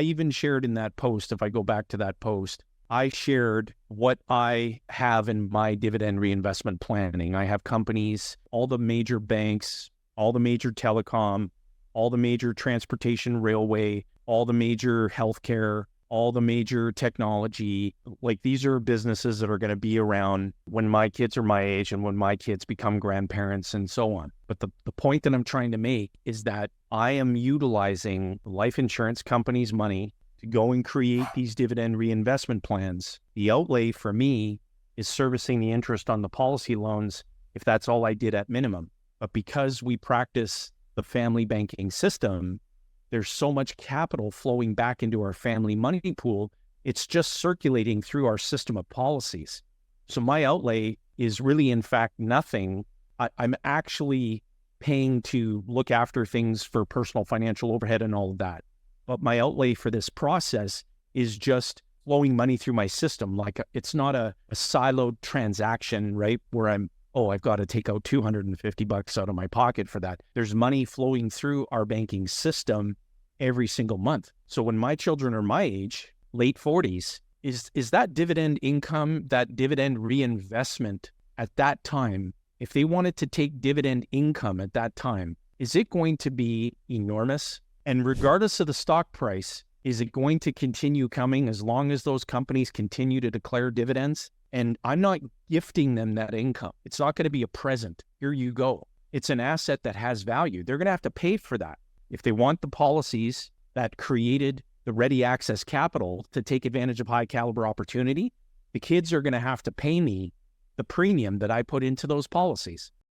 I even shared in that post, if I go back to that post, I shared what I have in my dividend reinvestment planning. I have companies, all the major banks, all the major telecom, all the major transportation railway, all the major healthcare, all the major technology. Like, these are businesses that are going to be around when my kids are my age and when my kids become grandparents and so on. But the point that I'm trying to make is that I am utilizing life insurance companies' money to go and create these dividend reinvestment plans. The outlay for me is servicing the interest on the policy loans if that's all I did at minimum. But because we practice the family banking system, there's so much capital flowing back into our family money pool, it's just circulating through our system of policies. So my outlay is really, in fact, nothing. I'm actually paying to look after things for personal financial overhead and all of that. But my outlay for this process is just flowing money through my system. Like, it's not a siloed transaction, right? Where I've got to take out $250 out of my pocket for that. There's money flowing through our banking system every single month. So when my children are my age, late 40s, is that dividend income, that dividend reinvestment at that time, if they wanted to take dividend income at that time, is it going to be enormous? And regardless of the stock price, is it going to continue coming as long as those companies continue to declare dividends? And I'm not gifting them that income. It's not going to be a present. Here you go. It's an asset that has value. They're going to have to pay for that. If they want the policies that created the ready access capital to take advantage of high caliber opportunity, the kids are going to have to pay me the premium that I put into those policies.